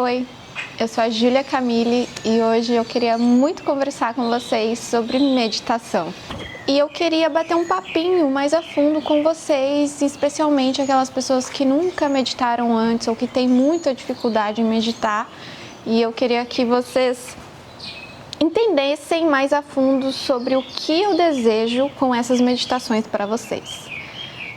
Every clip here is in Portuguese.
Oi, eu sou a Júlia Camille e hoje eu queria muito conversar com vocês sobre meditação. E eu queria bater um papinho mais a fundo com vocês, especialmente aquelas pessoas que nunca meditaram antes ou que têm muita dificuldade em meditar. E eu queria que vocês entendessem mais a fundo sobre o que eu desejo com essas meditações para vocês.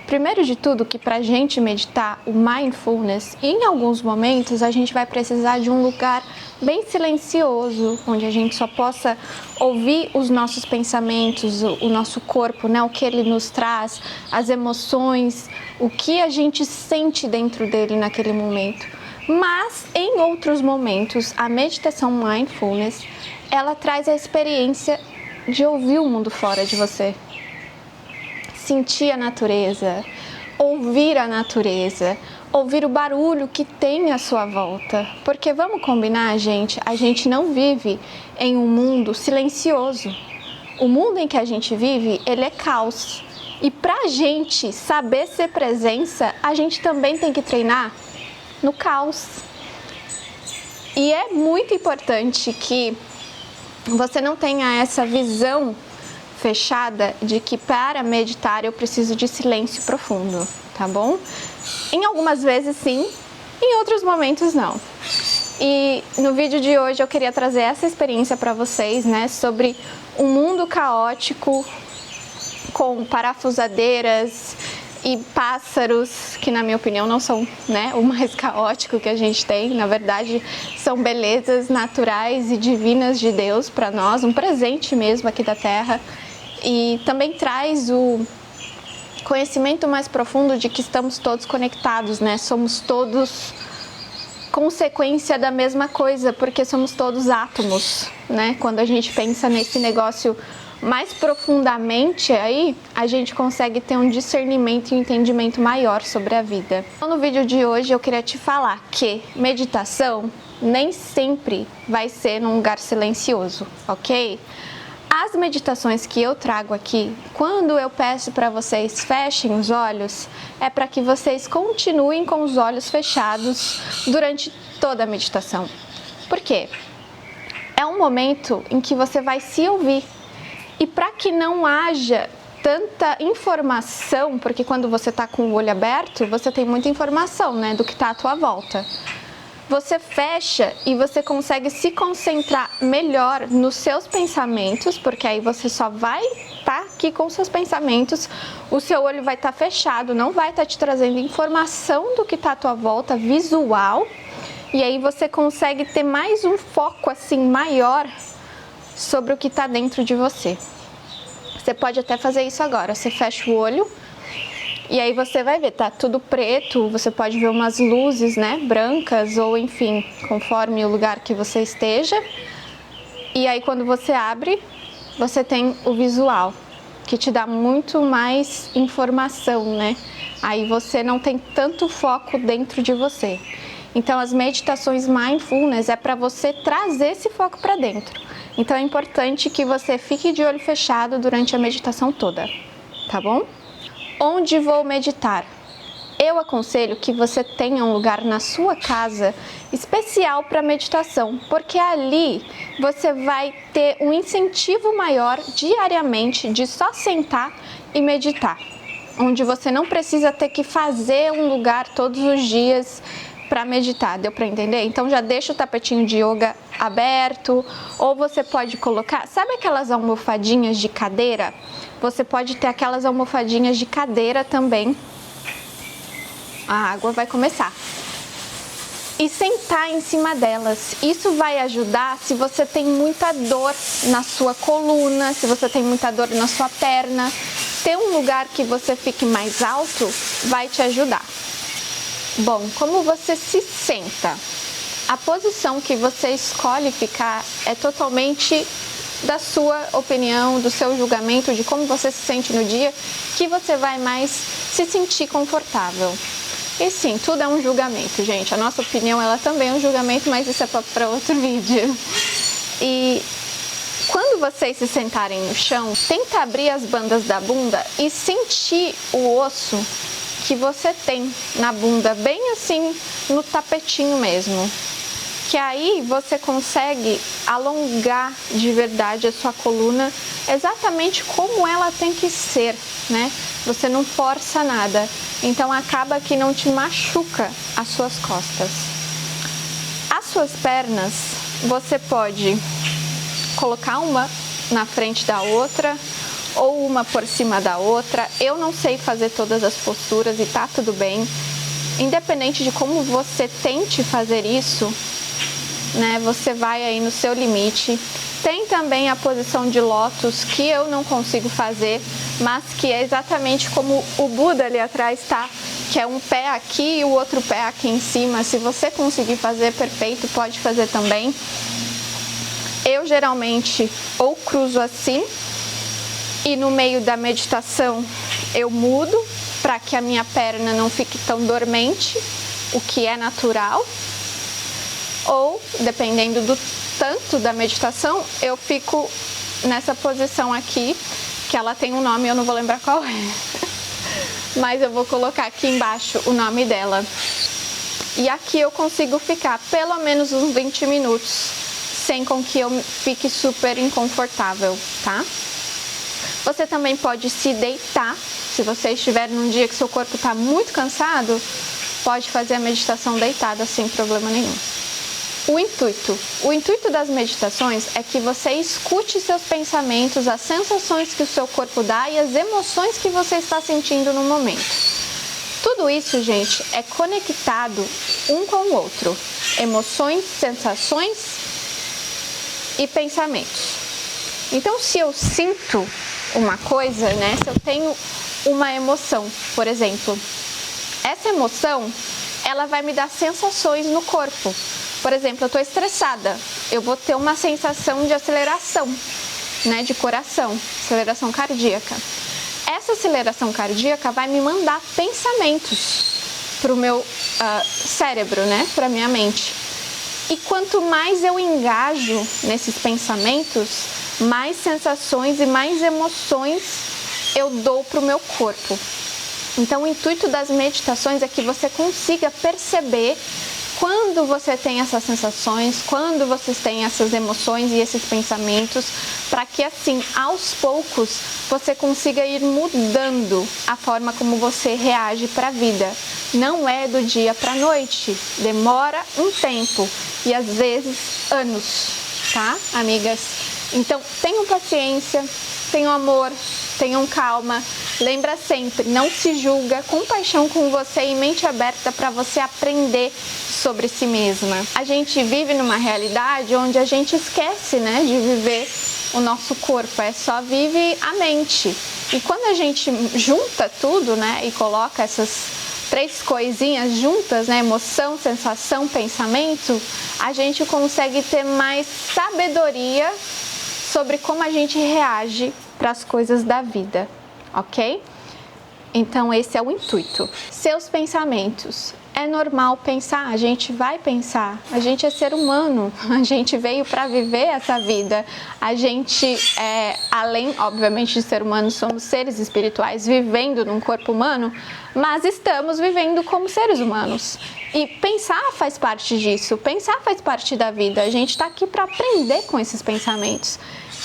Primeiro de tudo, que para a gente meditar o mindfulness, em alguns momentos a gente vai precisar de um lugar bem silencioso, onde a gente só possa ouvir os nossos pensamentos, o nosso corpo, né? O que ele nos traz, as emoções, o que a gente sente dentro dele naquele momento. Mas em outros momentos, a meditação mindfulness, ela traz a experiência de ouvir o mundo fora de você. Sentir a natureza, ouvir a natureza, ouvir o barulho que tem à sua volta. Porque vamos combinar, gente, a gente não vive em um mundo silencioso. O mundo em que a gente vive, ele é caos. E pra gente saber ser presença, a gente também tem que treinar no caos. E é muito importante que você não tenha essa visão fechada de que para meditar eu preciso de silêncio profundo, tá bom? Em algumas vezes sim, em outros momentos não. E no vídeo de hoje eu queria trazer essa experiência para vocês, né, sobre um mundo caótico com parafusadeiras e pássaros, que na minha opinião não são, né, o mais caótico que a gente tem. Na verdade, são belezas naturais e divinas de Deus para nós, um presente mesmo aqui da Terra. E também traz o conhecimento mais profundo de que estamos todos conectados, né? Somos todos consequência da mesma coisa, porque somos todos átomos, né? Quando a gente pensa nesse negócio mais profundamente, aí a gente consegue ter um discernimento e um entendimento maior sobre a vida. Então, no vídeo de hoje eu queria te falar que meditação nem sempre vai ser num lugar silencioso, ok? As meditações que eu trago aqui, quando eu peço para vocês fechem os olhos, é para que vocês continuem com os olhos fechados durante toda a meditação. Por quê? É um momento em que você vai se ouvir. E para que não haja tanta informação, porque quando você está com o olho aberto, você tem muita informação, né, do que está à tua volta. Você fecha e você consegue se concentrar melhor nos seus pensamentos, porque aí você só vai estar aqui com seus pensamentos, o seu olho vai estar fechado, não vai estar te trazendo informação do que está à tua volta, visual, e aí você consegue ter mais um foco assim maior sobre o que está dentro de você. Você pode até fazer isso agora, você fecha o olho e aí você vai ver, tá tudo preto, você pode ver umas luzes, né, brancas ou enfim, conforme o lugar que você esteja. E aí quando você abre, você tem o visual, que te dá muito mais informação, né? Aí você não tem tanto foco dentro de você. Então as meditações mindfulness é para você trazer esse foco para dentro. Então é importante que você fique de olho fechado durante a meditação toda, tá bom? Onde vou meditar? Eu aconselho que você tenha um lugar na sua casa especial para meditação, porque ali você vai ter um incentivo maior diariamente de só sentar e meditar, onde você não precisa ter que fazer um lugar todos os dias para meditar, deu para entender? Então já deixa o tapetinho de yoga aberto, ou você pode colocar, sabe aquelas almofadinhas de cadeira? Você pode ter aquelas almofadinhas de cadeira também. A água vai começar. E sentar em cima delas. Isso vai ajudar se você tem muita dor na sua coluna, se você tem muita dor na sua perna. Ter um lugar que você fique mais alto vai te ajudar. Bom, como você se senta? A posição que você escolhe ficar é totalmente da sua opinião, do seu julgamento, de como você se sente no dia, que você vai mais se sentir confortável. E sim, tudo é um julgamento, gente. A nossa opinião, ela também é um julgamento, mas isso é para outro vídeo. E quando vocês se sentarem no chão, tenta abrir as bandas da bunda e sentir o osso que você tem na bunda, bem assim no tapetinho mesmo. porque aí você consegue alongar de verdade a sua coluna exatamente como ela tem que ser, né? Você não força nada, então acaba que não te machuca as suas costas. As suas pernas, você pode colocar uma na frente da outra ou uma por cima da outra. Eu não sei fazer todas as posturas e tá tudo bem. Independente de como você tente fazer isso, né, você vai aí no seu limite. Tem também a posição de lótus, que eu não consigo fazer, mas que é exatamente como o Buda ali atrás tá, que é um pé aqui e o outro pé aqui em cima. Se você conseguir fazer, perfeito, pode fazer também. Eu geralmente ou cruzo assim e no meio da meditação eu mudo para que a minha perna não fique tão dormente, o que é natural. Ou, dependendo do tanto da meditação, eu fico nessa posição aqui, que ela tem um nome, eu não vou lembrar qual é. Mas eu vou colocar aqui embaixo o nome dela. E aqui eu consigo ficar pelo menos uns 20 minutos, sem com que eu fique super inconfortável, tá? Você também pode se deitar, se você estiver num dia que seu corpo está muito cansado, pode fazer a meditação deitada sem problema nenhum. O intuito das meditações é que você escute seus pensamentos, as sensações que o seu corpo dá e as emoções que você está sentindo no momento. Tudo isso, gente, é conectado um com o outro. Emoções, sensações e pensamentos. Então, se eu sinto uma coisa, né, se eu tenho uma emoção, por exemplo, essa emoção, ela vai me dar sensações no corpo. Por exemplo, eu estou estressada, eu vou ter uma sensação de aceleração, né, de coração, aceleração cardíaca. Essa aceleração cardíaca vai me mandar pensamentos para o meu cérebro, né, para a minha mente. E quanto mais eu engajo nesses pensamentos, mais sensações e mais emoções eu dou para o meu corpo. Então, o intuito das meditações é que você consiga perceber quando você tem essas sensações, quando você tem essas emoções e esses pensamentos, para que assim, aos poucos, você consiga ir mudando a forma como você reage para a vida. Não é do dia para a noite, demora um tempo e às vezes anos, tá, amigas? Então, tenham paciência, tenham amor, tenham calma. Lembra sempre, não se julga, compaixão com você e mente aberta para você aprender sobre si mesma. A gente vive numa realidade onde a gente esquece, né, de viver o nosso corpo, só vive a mente. E quando a gente junta tudo, né, e coloca essas três coisinhas juntas, né, emoção, sensação, pensamento, a gente consegue ter mais sabedoria sobre como a gente reage para as coisas da vida, ok? Então esse é o intuito. Seus pensamentos. É normal pensar, a gente vai pensar, a gente é ser humano, a gente veio para viver essa vida, a gente, além, obviamente, de ser humano, somos seres espirituais vivendo num corpo humano, mas estamos vivendo como seres humanos. E pensar faz parte disso, pensar faz parte da vida, a gente está aqui para aprender com esses pensamentos.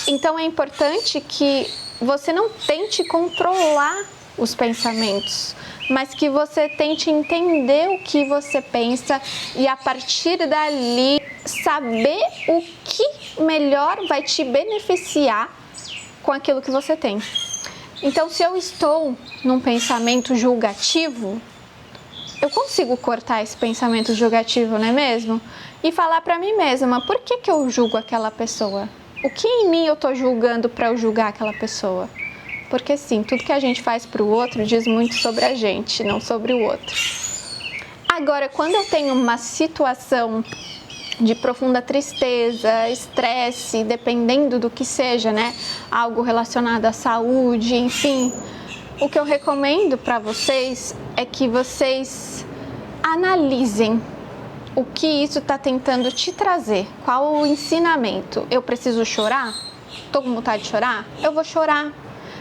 Então é importante que você não tente controlar os pensamentos, mas que você tente entender o que você pensa e a partir dali saber o que melhor vai te beneficiar com aquilo que você tem. Então, se eu estou num pensamento julgativo, eu consigo cortar esse pensamento julgativo, não é mesmo? E falar para mim mesma, por que eu julgo aquela pessoa? O que em mim eu estou julgando para eu julgar aquela pessoa? Porque sim, tudo que a gente faz para o outro diz muito sobre a gente, não sobre o outro. Agora, quando eu tenho uma situação de profunda tristeza, estresse, dependendo do que seja, né? Algo relacionado à saúde, enfim. O que eu recomendo para vocês é que vocês analisem o que isso está tentando te trazer. Qual o ensinamento? Eu preciso chorar? Estou com vontade de chorar? Eu vou chorar.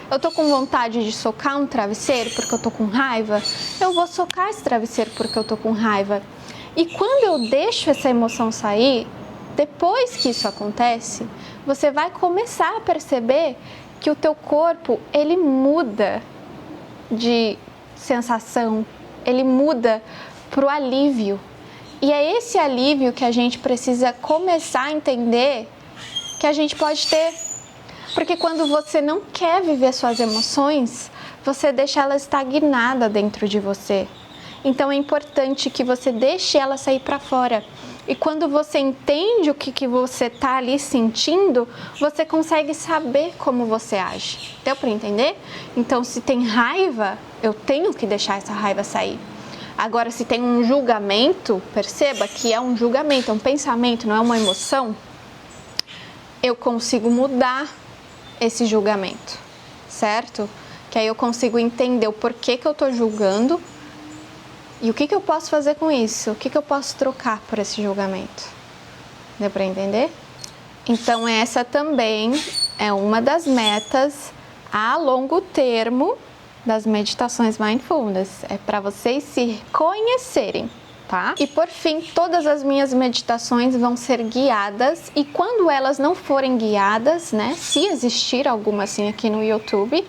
Eu tô com vontade de socar um travesseiro porque eu tô com raiva? Eu vou socar esse travesseiro porque eu tô com raiva. E quando eu deixo essa emoção sair, depois que isso acontece, você vai começar a perceber que o teu corpo, ele muda de sensação, ele muda para o alívio. E é esse alívio que a gente precisa começar a entender que a gente pode ter. Porque quando você não quer viver suas emoções, você deixa ela estagnada dentro de você. Então é importante que você deixe ela sair para fora. E quando você entende o que você está ali sentindo, você consegue saber como você age. Deu para entender? Então, se tem raiva, eu tenho que deixar essa raiva sair. Agora, se tem um julgamento, perceba que é um julgamento, é um pensamento, não é uma emoção. Eu consigo mudar esse julgamento, certo? Que aí eu consigo entender o porquê que eu estou julgando. E o que eu posso fazer com isso? O que eu posso trocar por esse julgamento? Deu para entender? Então, essa também é uma das metas a longo termo das meditações Mindfulness. É para vocês se conhecerem, tá? E por fim, todas as minhas meditações vão ser guiadas. E quando elas não forem guiadas, né? Se existir alguma assim aqui no YouTube,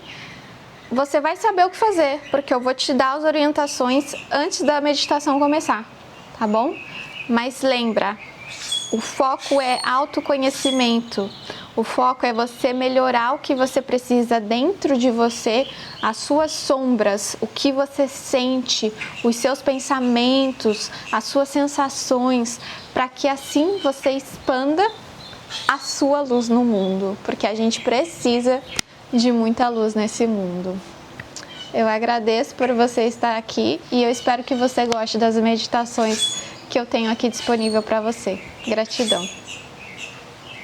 você vai saber o que fazer, porque eu vou te dar as orientações antes da meditação começar, tá bom? Mas lembra, o foco é autoconhecimento, o foco é você melhorar o que você precisa dentro de você, as suas sombras, o que você sente, os seus pensamentos, as suas sensações, para que assim você expanda a sua luz no mundo, porque a gente precisa de muita luz nesse mundo. Eu agradeço por você estar aqui e eu espero que você goste das meditações que eu tenho aqui disponível para você. Gratidão.